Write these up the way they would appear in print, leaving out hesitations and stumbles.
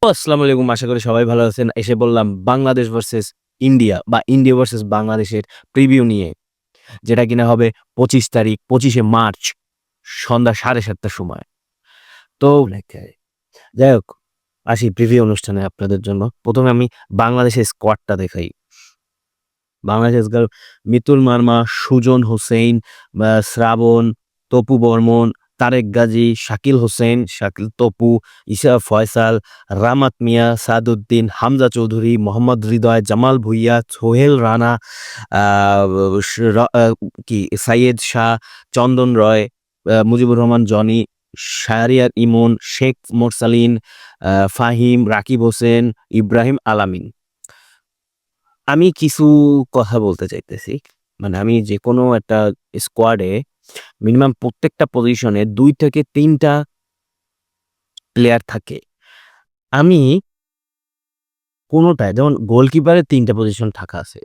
আসসালামু আলাইকুম। আশা করি সবাই ভালো আছেন। এসে বললাম বাংলাদেশ ভার্সেস ইন্ডিয়া বা ইন্ডিয়া ভার্সেস বাংলাদেশের প্রিভিউ নিয়ে। যেটা কিনা হবে ২৫ তারিখ ২৫শে মার্চ সন্ধ্যা ৭:৩০ টার সময়। তো যাই হোক আসি প্রিভিউ অনুষ্ঠানে আপনাদের জন্য। ১ম এ আমি বাংলাদেশের স্কোয়াডটা দেখাই। বাংলাদেশ মিতুল মার্মা, সুজন হোসেইন, শ্রাবণ, তপু বর্মন, তারেক গাজী, শাকিল হোসেন, শাকিল তপু, ইসা ফয়সাল, রামাত মিয়া, সাদউদ্দিন, হামজা চৌধুরী, মোহাম্মদ হৃদয়, জামাল ভুঁইয়া, সোহেল রানা, আ স র আ কি সাইয়েদ শাহ, চন্দন রয়, মুজিবুর রহমান জনি, শাহরিয়ার ইমন, শেখ মোরসালিন, ফাহিম, রাকিব হোসেন, ইব্রাহিম আলামিন। আমি কিছু কথা বলতে চাইতেছি। মানে আমি যেকোনো একটা স্কোয়াডে মিনিমাম প্রত্যেকটা পজিশনে ২ থেকে ৩ টা প্লেয়ার থাকে। আমি কোনটায় যেমন গোলকিপারের ৩ টা পজিশন থাকা আছে।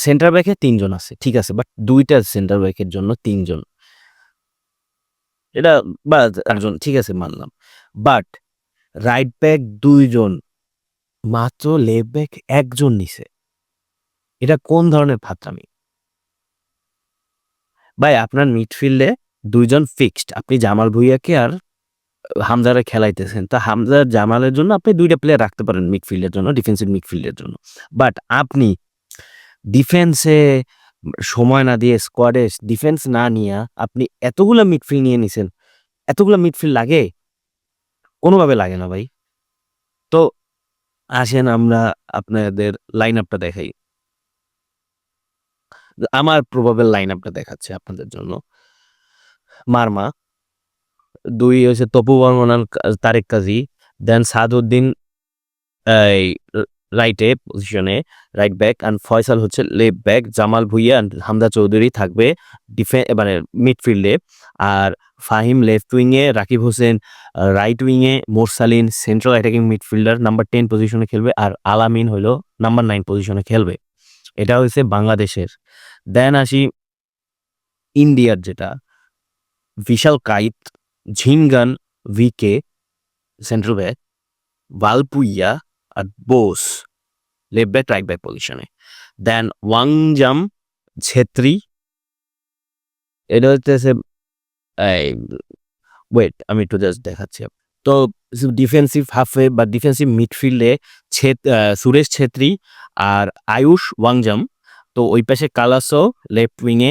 সেন্টার ব্যাকে ৩ জন আছে। ঠিক আছে? বাট ২ টা সেন্টার ব্যাকের জন্য ৩ জন। এটা বা ৪ জন ঠিক আছে মানলাম। বাট রাইট ব্যাক ২ জন, মাত্র লেফট ব্যাক ১ জন নিছে। এটা কোন ধরনের ফাত্রামি? ভাই আপনার মিডফিল্ডে ২ জন ফিক্সড। আপনি জামাল ভুঁইয়াকে আর হামজারে খেলাইতেছেন। তো হামজা, জামালের জন্য আপনি ২ টা প্লেয়ার রাখতে পারেন মিডফিল্ডের জন্য, ডিফেন্সিভ মিডফিল্ডের জন্য। বাট আপনি ডিফেন্সে সময় না দিয়ে স্কোয়াডে ডিফেন্স না নিয়া আপনি এতগুলা মিডফিল্ড নিয়ে নিছেন। এতগুলা মিডফিল্ড লাগে? কোনোভাবে লাগে না ভাই। তো আসেন আমরা আপনাদের লাইন আপটা দেখাই। আমার প্রবাবল লাইন আপটা দেখাচ্ছি আপনাদের জন্য। মারমা, ২ হচ্ছে তপু বর্মন আর তারেক কাজী, দেন সাদউদ্দিন এই রাইটে পজিশনে রাইট ব্যাক অ্যান্ড ফয়সাল হচ্ছে left back, Jamal Bhuiyan and Hamza Chowdhury থাকবে মানে মিডফিল্ডে। আর ফাহিম লেফট উইংয়ে, রাকিব হোসেন রাইট উইংয়ে, Morsalin central attacking midfielder number 10 পজিশনে খেলবে আর আলামিন হইলো নাম্বার 9 পজিশনে খেলবে। এটা হইছে বাংলাদেশের। দেন আসি ইন্ডিয়ার যেটা বিশাল কাইত, ঝিনগান, ভিকে সেন্ট্রাল ব্যাক, ভালপুইয়া আর Bose left back, right back পজিশনে। দেন ওয়াংজাম, ছেত্রী, এটা হইতেছে এই ওয়েট আমি একটু জাস্ট দেখাচ্ছি। তো ডিফেন্সিভ হাফে বা ডিফেন্সিভ মিডফিল্ডে সুরেশ ছেত্রী আর আয়ুষ ওয়াংজাম। তো ওই পাশে কালাসো লেফট উইংয়ে,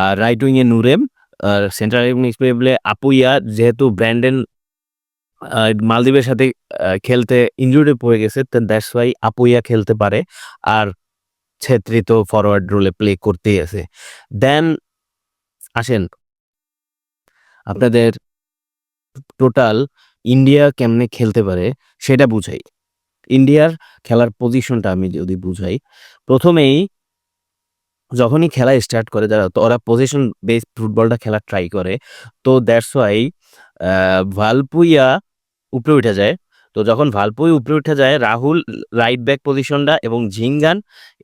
আর রাইট উইংয়ে নুরেম, আর সেন্ট্রাল মিডফিল্ডে আপুইয়া যেহেতু ব্র্যান্ডন মালদ্বীপের সাথে খেলতে ইনজুরি পড়ে গেছে, দ্যাটস ওয়াই আপুইয়া খেলতে পারে। আর ছেত্রী তো ফরওয়ার্ড রোলে প্লে করতেই আছে। দেন আসেন আপনাদের টোটাল ইন্ডিয়া কেমনে খেলতে পারে সেটা বুঝাই। ইন্ডিয়ার খেলার পজিশনটা আমি যদি বুঝাই, প্রথমেই যখনই খেলা স্টার্ট করে যারা, তো ওরা পজিশন বেসড ফুটবলটা খেলার ট্রাই করে। তো দ্যাটস ওয়াই ভালপুইয়া উপরে উঠে যায়। তো যখন ভালপুই উপরে উঠে যায়, রাহুল রাইট ব্যাক পজিশনটা এবং ঝিঙ্গান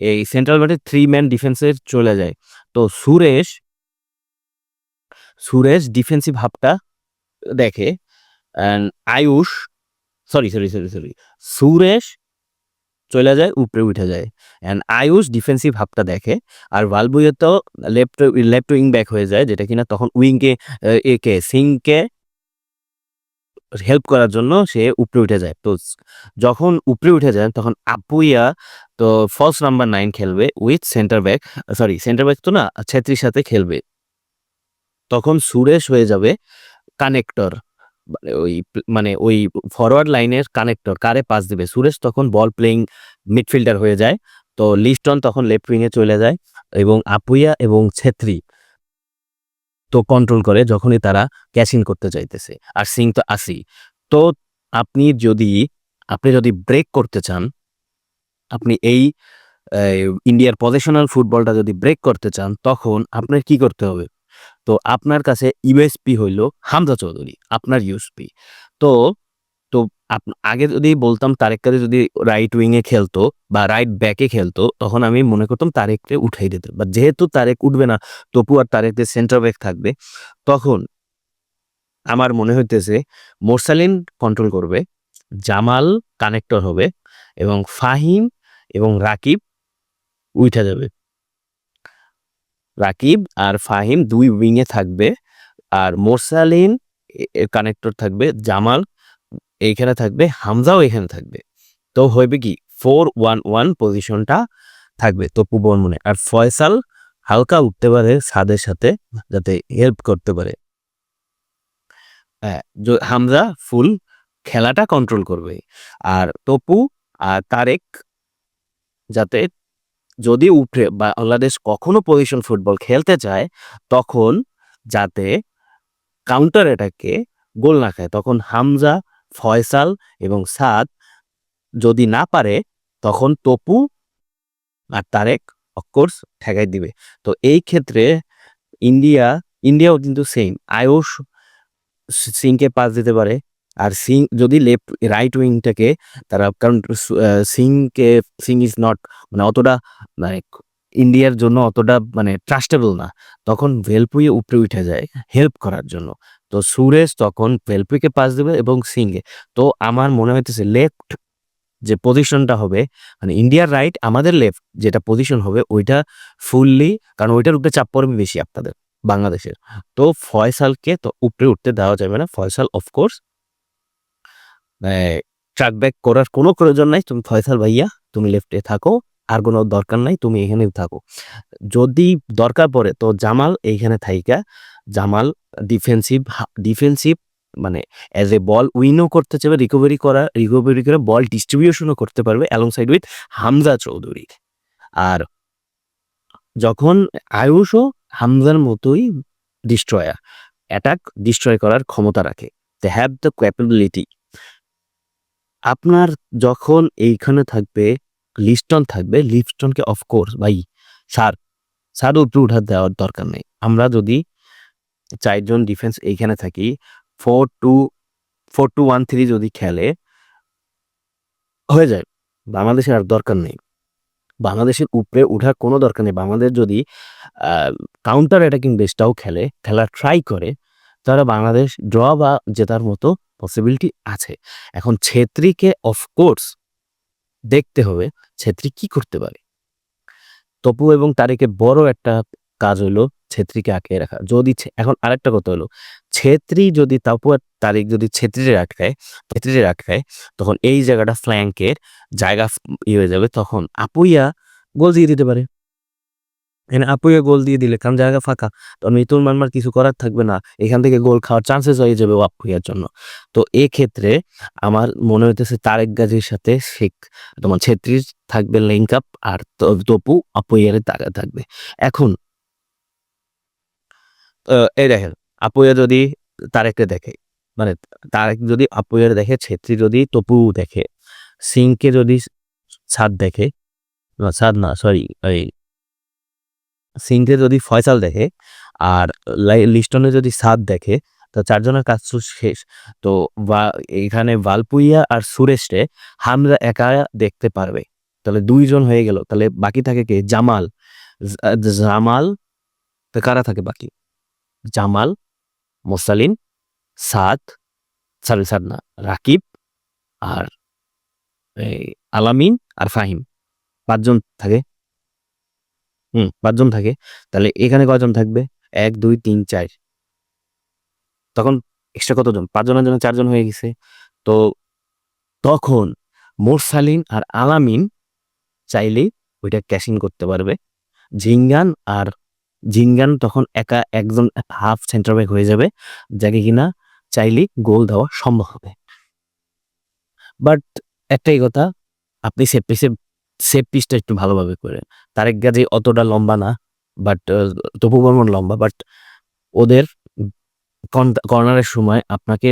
এই সেন্ট্রাল মাঠে 3 ম্যান ডিফেন্সে চলে যায়। তো সুরেশ ডিফেন্সিভ হাফটা দেখে অ্যান্ড আয়ুষ সরি। সুরেশ চইলা যায়, উপরে উইঠা যায়। অ্যান্ড আয়ুষ ডিফেন্সিভ হাফটা দেখে। আর ভালবুইয়া তো লেফট উইং ব্যাক হয়ে যায়, যেটা কিনা তখন উইংকে সিংকে হেল্প করার জন্য সে উপরে উঠে যায়। তো যখন উপরে উঠে যায় তখন আপুইয়া তো ফলস নাম্বার 9 খেলবে উইথ সেন্টার ব্যাক তো না, ছেত্রীর সাথে খেলবে। তখন সুরেশ হয়ে যাবে কানেক্টর। মানে ওই ফরওয়ার্ড লাইনের কানেক্টর, কারে পাস দিবে? সুরেশ তখন বল প্লেইং মিডফিল্ডার হয়ে যায়। তো লিস্টন তখন লেফট উইং এ চলে যায় এবং আপুইয়া এবং ছেত্রী তো কন্ট্রোল করে যখনই তারা ক্যাচ ইন করতে চাইতেছে। আর সিং তো আছেই। তো আপনি যদি আপনি যদি ব্রেক করতে চান, আপনি এই ইন্ডিয়ার পজিশনাল ফুটবলটা যদি ব্রেক করতে চান, তখন আপনার কি করতে হবে? তো আপনার কাছে ইউএসপি হইল হামজা চৌধুরী, আপনার ইউএসপি। তো তো আগে যদি বলতাম তারেক কাজী যদি রাইট উইং এ খেলতো বা রাইট ব্যাকে খেলতো, তখন আমি মনে করতাম তারেককে উঠাই দিতে। বাট যেহেতু তারেক উঠবে না, তপু আর তারেকদের সেন্টার ব্যাক থাকবে, তখন আমার মনে হইতেছে মোরসালিন কন্ট্রোল করবে। জামাল কানেক্টর হবে এবং ফাহিম এবং রাকিব উঠে যাবে। রাকিব আর ফাহিম 2 উইংয়ে থাকবে, আর মোরসালিন কানেক্টর থাকবে, জামাল এইখানে থাকবে, হামজাও এখানে থাকবে। তো হইবে কি 4-1-1 পজিশনটা থাকবে তপু বর্মনে। আর ফয়সাল হালকা উঠতে পারে সাদের সাথে, যাতে হেল্প করতে পারে। হ্যাঁ, হামজা ফুল খেলাটা কন্ট্রোল করবে, আর তপু আর তারেক যাতে যদি উঠে বাংলাদেশ কখনো পজিশন ফুটবল খেলতে চায়, তখন যাতে কাউন্টার অ্যাটাকে গোল না খায়, তখন হামজা, ফয়সাল এবং সাদ যদি না পারে, তখন তপু আর তারেক অফকোর্স ঠেকাই দিবে। তো এই ক্ষেত্রে ইন্ডিয়াও কিন্তু সেম, আয়ুষ সিংকে পাস দিতে পারে। আর সিং যদি রাইট উইংটাকে তারা, কারণ সিং ইজ নট মানে অতটা মানে ইন্ডিয়ার জন্য অতটা মানে ট্রাস্টেবল না, তখন ভেলপুই উপরে উঠে যায় হেল্প করার জন্য। তো সুরেশ তখন ভেলপুইকে পাস দেবে এবং সিংকে। তো আমার মনে হইতেছে লেফট যে পজিশনটা হবে, মানে ইন্ডিয়ার রাইট, আমাদের লেফট যেটা পজিশন হবে ওইটা ফুললি, কারণ ওইটার উপরে চাপ পড়বে বেশি আপনাদের বাংলাদেশের। তো ফয়সালকে তো উপরে উঠতে দেওয়া যাবে না। ফয়সাল অফকোর্স ট্রাক ব্যাক করার কোনো প্রয়োজন নাই। তুমি ফয়সাল ভাইয়া তুমি লেফটে থাকো, আর কোনো দরকার নাই, তুমি এখানে থাকো। যদি দরকার পড়ে তো জামাল এইখানে থাইকা, জামাল ডিফেন্সিভ মানে অ্যাজ এ বল উইনও করতে চাইবে, রিকভারি করে বল ডিস্ট্রিবিউশনও করতে পারবে along side with Hamza Chowdhury. আর যখন আয়ুষও হামজার মতোই ডিস্ট্রয়ার, অ্যাটাক ডিস্ট্রয় করার ক্ষমতা রাখে, দে হ্যাভ দ্য ক্যাপাবিলিটি। আপনার যখন এইখানে থাকবে লিস্টনকে অফকোর্স ভাই সার উপরে উঠার দেওয়ার দরকার নেই। আমরা যদি 4 জন ডিফেন্স এইখানে থাকি, 4-2-1-3 যদি খেলে হয়ে যায়, বাংলাদেশের আর দরকার নেই, বাংলাদেশের উপরে উঠার কোনো দরকার নেই। বাংলাদেশ যদি কাউন্টার অ্যাটাকিং বেসটাও খেলার ট্রাই করে, তাহলে বাংলাদেশ ড্র বা জেতার মতো পসিবিলিটি আছে। এখন ছেত্রীকে অফকোর্স দেখতে হবে ছেত্রী কি করতে পারে। তপু এবং তারেকের বড় একটা কাজ হলো ছেত্রীকে আটকে রাখা। যদি এখন আরেকটা কথা হলো, ছেত্রী যদি তপু আর তারেক যদি ছেত্রীরে আটকায়, তখন এই জায়গাটা ফ্ল্যাঙ্কের জায়গা হয়ে যাবে, তখন আপুইয়া গোল দিয়ে দিতে পারে। এখানে আপুইয়া গোল দিয়ে দিলে কারণ জায়গা ফাঁকা, তখন মিতুল মানমার কিছু করার থাকবে না, এখান থেকে গোল খাওয়ার চান্সেস হয়ে যাবে আপুইয়ার জন্য। তো এক্ষেত্রে আমার মনে হইতেছে তারেক গাজীর সাথে তোমার ছেত্রীর থাকবে লিঙ্ক আপ, আর তপু আপুইয়ারের তাগা থাকবে। এখন এই দেখেন, আপুইয়া যদি তারেককে দেখে, মানে তারেক যদি আপুইয়ার দেখে, ছেত্রী যদি তপু দেখে, সিংকে যদি সাদ দেখে, সাদ না সরি এই সিংকে যদি ফয়সাল দেখে, আর লিস্টনে যদি সাদ দেখে, তো 4 জনের কাজ তো শেষ। তো এখানে ভালপুইয়া আর সুরেশরে হামজা একা দেখতে পারবে, তাহলে 2 জন হয়ে গেল। তাহলে বাকি থাকে কে? জামাল। জামাল তো কারা থাকে বাকি? জামাল, মোসালিন, সাদ, সাদ না, রাকিব, আর এই আলামিন আর ফাহিম। 5 জন থাকে। 5 জন থাকে। তাহলে এখানে কয়জন থাকবে? 1, 2, 3, 4। তখন এক্সট্রা কতজন? 5 জনের জন্য 4 জন হয়ে গেছে। তো তখন মোরসালিন আর আলামিন চাইলেই ওইটা ক্যাশ ইন করতে পারবে। আর জিঙ্গান তখন একা একজন হাফ সেন্টার ব্যাক হয়ে যাবে, যাকে কিনা চাইলেই গোল দেওয়া সম্ভব হবে। বাট একটাই কথা, আপনি সেট পিসটা একটু ভালোভাবে করেন। তারেক গাজী অতটা লম্বা না, বাট তপু বর্মন লম্বা, বাট ওদের কর্নারের সময় আপনাকে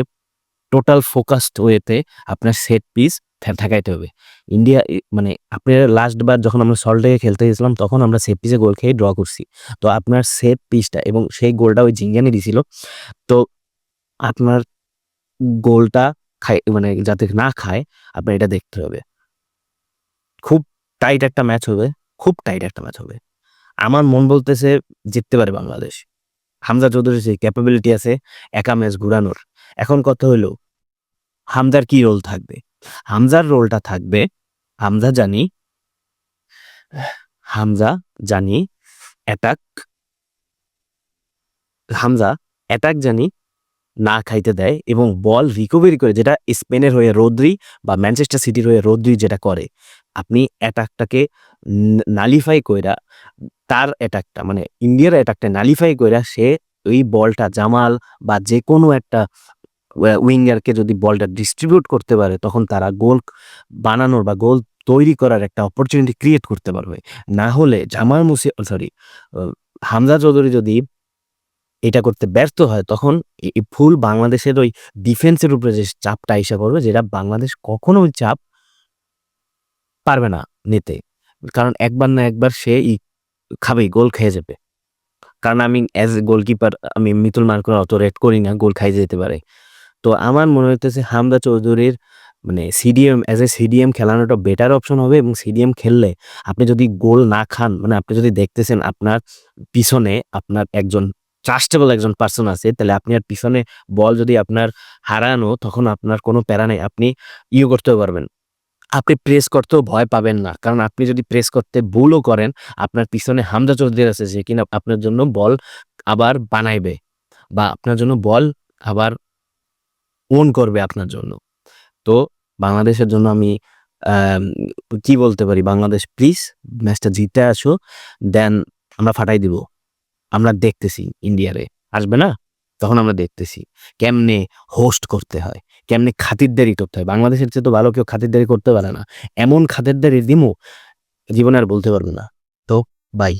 টোটাল ফোকাসড ওয়েতে আপনার সেট পিস ঠেকাইতে হবে। ইন্ডিয়া মানে আপনার লাস্ট বার যখন আমরা সল্টলেকে খেলতে গেছিলাম, তখন আমরা সেট পিসে গোল খেয়ে ড্র করছি। তো আপনার সেট পিসটা এবং সেই গোলটা ওই জিঙ্গানি দিছিল। তো আপনার গোলটা মানে যাতে না খায়, আপনার এটা দেখতে হবে। খুব টাইট একটা ম্যাচ হবে, খুব টাইট একটা ম্যাচ হবে। আমার মন বলতেছে জিততে পারে বাংলাদেশ। হামজা চৌধুরীর সেই ক্যাপাবিলিটি আছে একা ম্যাচ ঘুরানোর। এখন কথা হইলো হামজার কি রোল থাকবে? হামজার রোলটা থাকবে, হামজা জানি হামজা জানি অ্যাটাক হামজা অ্যাটাক জানি না খাইতে দেয় এবং বল রিকভারি করে, যেটা স্পেনের হয়ে রদ্রি বা ম্যানচেস্টার সিটির হয়ে রদ্রি যেটা করে। আপনি অ্যাটাকটাকে নালিফাই কইরা, তার অ্যাটাকটা মানে ইন্ডিয়ার অ্যাটাকটা নালিফাই কইরা সে ওই বলটা জামাল বা যেকোনো একটা উইঙ্গারকে যদি বলটা ডিস্ট্রিবিউট করতে পারে, তখন তারা গোল বানানোর বা গোল তৈরি করার একটা অপরচুনিটি ক্রিয়েট করতে পারবে। না হলে হামজা চৌধুরী যদি এটা করতে ব্যর্থ হয়, তখন এই ফুল বাংলাদেশের ওই ডিফেন্সের উপরে যে চাপটা আইসা পড়বে, যেটা বাংলাদেশ কখনো ওই চাপ পারবে না নিতে। কারণ একবার না একবার সে খাবেই, গোল খেয়ে যাবে। কারণ আমি অ্যাজ এ গোলকিপার আমি মিতুল মার্কার অত রেট করি না, গোল খাইয়ে যেতে পারে। তো আমার মনে হইতেছে হামজা চৌধুরীর মানে সিডিএম অ্যাজ এ সিডিএম খেলানোটা বেটার অপশন হবে, এবং সিডিএম খেললে আপনি যদি গোল না খান, মানে আপনি যদি দেখতেছেন আপনার পিছনে আপনার একজন ট্রাস্টেবল একজন পারসন আছে, তাহলে আপনি আর পিছনে বল যদি আপনার হারানো, তখন আপনার কোনো প্যারা নাই। আপনি করতেও পারবেন। আপনি প্রেস করতেও ভয় পাবেন না। কারণ আপনি যদি প্রেস করতে ভুলও করেন, আপনার পিছনে হামজা চৌধুরী আছে যে কিনা আপনার জন্য বল আবার বানাইবে বা আপনার জন্য বল আবার ওন করবে আপনার জন্য। তো বাংলাদেশের জন্য আমি আম কি বলতে পারি? বাংলাদেশ প্লিজ ম্যাচটা জিতে আসো। দেন আমরা ফাটাই দিব। আমরা দেখতেছি ইন্ডিয়ারে। আসবে না? তখন আমরা দেখতেছি কেমনে হোস্ট করতে হয়, কেমনে খাতিরদারি করতে হয়। বাংলাদেশের চেয়ে তো ভালো কেউ খাতিরদারি করতে পারে না। এমন খাতিরদারি দিমু, জীবনে আর বলতে পারবে না। তো বাই।